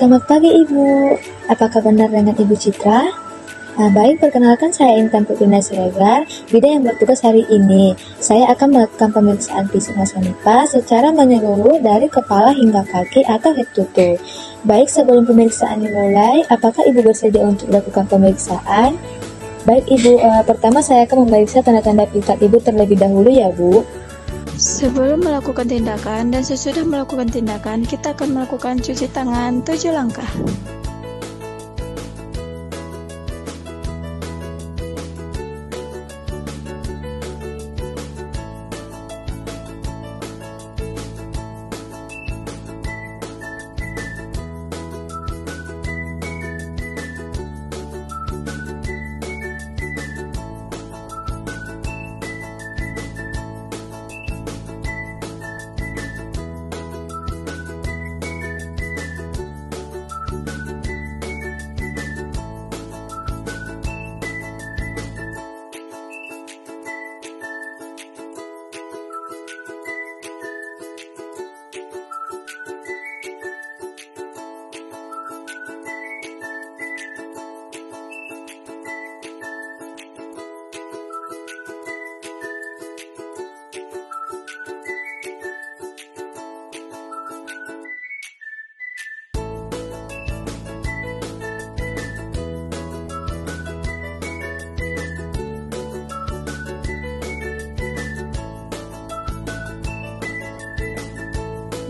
Selamat pagi Ibu, apakah benar dengan Ibu Citra? Baik, perkenalkan saya Intan Putri Siregar, bidan yang bertugas hari ini. Saya akan melakukan pemeriksaan fisik Mas Hanifa secara menyeluruh dari kepala hingga kaki atau head to toe. Baik, sebelum pemeriksaan dimulai, apakah Ibu bersedia untuk melakukan pemeriksaan? Baik Ibu, pertama saya akan memeriksa tanda-tanda pikat Ibu terlebih dahulu ya Bu. Sebelum melakukan tindakan dan sesudah melakukan tindakan, kita akan melakukan cuci tangan 7 langkah.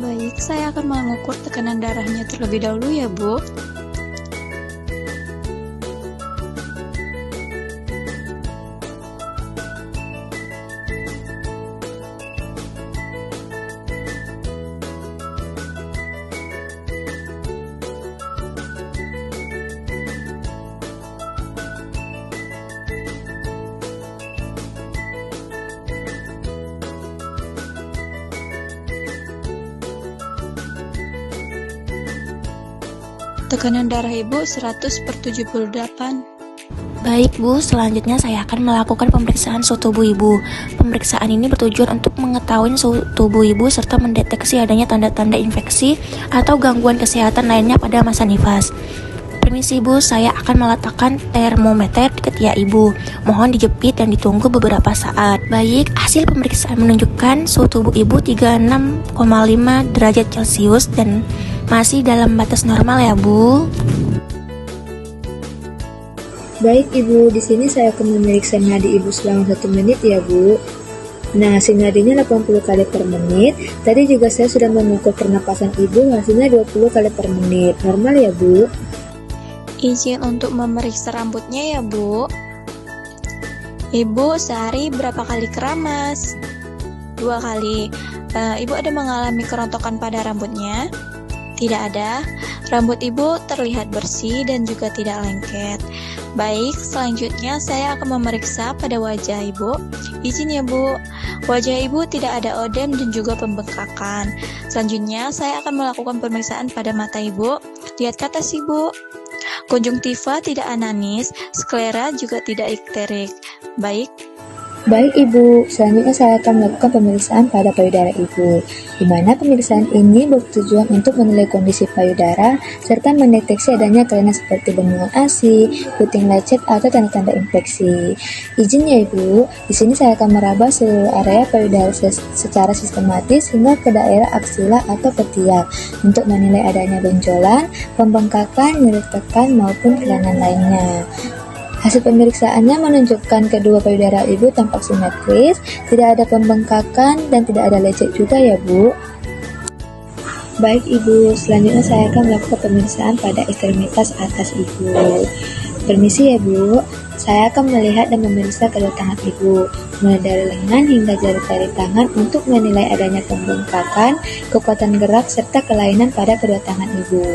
Baik, saya akan mengukur tekanan darahnya terlebih dahulu ya Bu. Tekanan darah Ibu 100/78. Baik Bu, selanjutnya saya akan melakukan pemeriksaan suhu tubuh Ibu. Pemeriksaan ini bertujuan untuk mengetahui suhu tubuh Ibu serta mendeteksi adanya tanda-tanda infeksi atau gangguan kesehatan lainnya pada masa nifas. Permisi Bu, saya akan meletakkan termometer di ketiak Ibu. Mohon dijepit dan ditunggu beberapa saat. Baik, hasil pemeriksaan menunjukkan suhu tubuh Ibu 36,5 derajat Celcius dan masih dalam batas normal ya Bu. Baik Ibu, di sini saya akan memeriksa nadi Ibu selama 1 menit ya Bu. Nah, hasil nadinya 80 kali per menit. Tadi juga saya sudah mengukur pernapasan Ibu, hasilnya 20 kali per menit. Normal ya Bu? Izin untuk memeriksa rambutnya ya Bu. Ibu sehari berapa kali keramas? 2 kali. Ibu ada mengalami kerontokan pada rambutnya? Tidak ada. Rambut Ibu terlihat bersih dan juga tidak lengket. Baik, selanjutnya saya akan memeriksa pada wajah Ibu. Izin ya Bu. Wajah Ibu tidak ada odem dan juga pembengkakan. Selanjutnya saya akan melakukan pemeriksaan pada mata Ibu. Lihat ke atas Ibu. Konjungtiva tidak ananis, sklera juga tidak ikterik. Baik Ibu, selanjutnya saya akan melakukan pemeriksaan pada payudara Ibu, di mana pemeriksaan ini bertujuan untuk menilai kondisi payudara serta mendeteksi adanya kelainan seperti benua ASI, puting lecet atau tanda-tanda infeksi. Izin ya Ibu, di sini saya akan meraba seluruh area payudara secara sistematis hingga ke daerah aksila atau ketiak untuk menilai adanya benjolan, pembengkakan, nyeri tekan maupun kelainan lainnya. Hasil pemeriksaannya menunjukkan kedua payudara Ibu tampak simetris, tidak ada pembengkakan dan tidak ada lecet juga ya Bu. Baik Ibu, selanjutnya saya akan melakukan pemeriksaan pada ekstremitas atas Ibu. Permisi ya Bu, saya akan melihat dan memeriksa kedua tangan Ibu, mulai dari lengan hingga jari-jari tangan untuk menilai adanya pembengkakan, kekuatan gerak serta kelainan pada kedua tangan Ibu.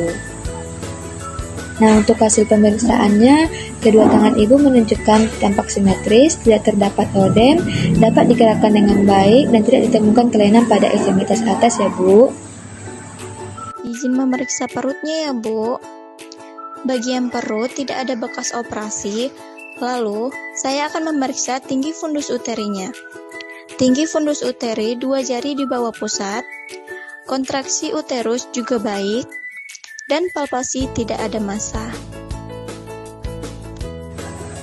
Nah, untuk hasil pemeriksaannya, kedua tangan Ibu menunjukkan tampak simetris, tidak terdapat odem, dapat digerakkan dengan baik, dan tidak ditemukan kelainan pada ekstremitas atas ya Bu. Izin memeriksa perutnya ya Bu. Bagian perut tidak ada bekas operasi. Lalu, saya akan memeriksa tinggi fundus uterinya. Tinggi fundus uteri 2 jari di bawah pusat. Kontraksi uterus juga baik. dan palpasi tidak ada massa.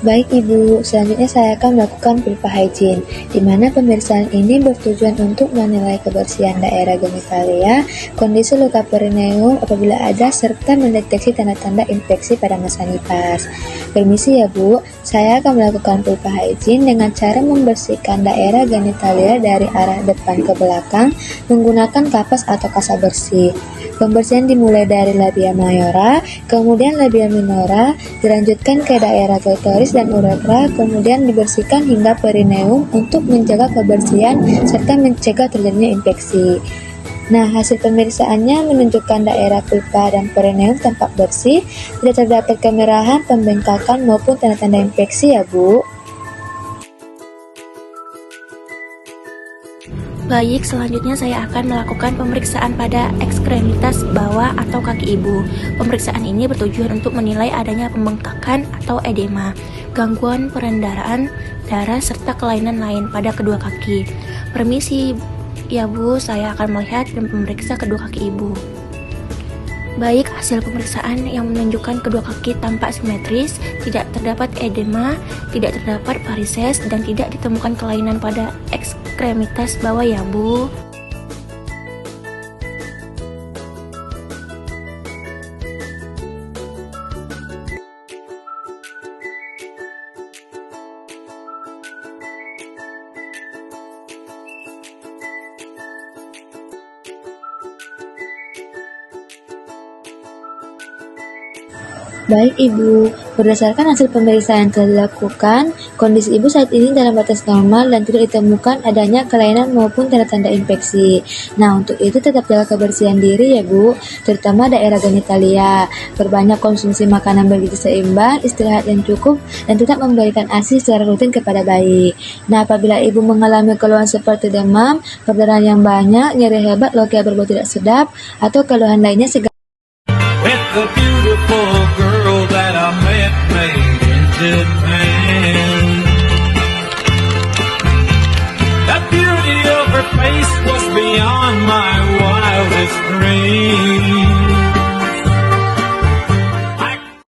Baik Ibu, selanjutnya saya akan melakukan pulpa hygiene, di mana pemeriksaan ini bertujuan untuk menilai kebersihan daerah genitalia, kondisi luka perineum apabila ada, serta mendeteksi tanda-tanda infeksi pada masa nifas. Permisi ya Bu, saya akan melakukan pulpa hygiene dengan cara membersihkan daerah genitalia dari arah depan ke belakang menggunakan kapas atau kasa bersih. Pembersihan dimulai dari labia mayora, kemudian labia minora, dilanjutkan ke daerah klitoris dan uretra, kemudian dibersihkan hingga perineum untuk menjaga kebersihan serta mencegah terjadinya infeksi. Nah, hasil pemeriksaannya menunjukkan daerah vulva dan perineum tampak bersih, tidak terdapat kemerahan, pembengkakan maupun tanda-tanda infeksi ya Bu. Baik, selanjutnya saya akan melakukan pemeriksaan pada ekstremitas bawah atau kaki ibu. Pemeriksaan ini bertujuan untuk menilai adanya pembengkakan atau edema, gangguan peredaran darah, serta kelainan lain pada kedua kaki. Permisi ya Bu, saya akan melihat dan memeriksa kedua kaki ibu. Baik, hasil pemeriksaan yang menunjukkan kedua kaki tampak simetris, tidak terdapat edema, tidak terdapat varises, dan tidak ditemukan kelainan pada ekstremitas bawah ya Bu. Baik Ibu, berdasarkan hasil pemeriksaan yang telah dilakukan, kondisi Ibu saat ini dalam batas normal dan tidak ditemukan adanya kelainan maupun tanda-tanda infeksi. Nah, untuk itu tetap jaga kebersihan diri ya Bu, terutama daerah genitalia. Perbanyak konsumsi makanan bergizi seimbang, istirahat yang cukup, dan tetap memberikan ASI secara rutin kepada bayi. Nah, apabila Ibu mengalami keluhan seperti demam, perdarahan yang banyak, nyeri hebat, lokia berbau tidak sedap, atau keluhan lainnya segera The beautiful girl that I met made in Japan. The beauty of her face was beyond my wildest dreams.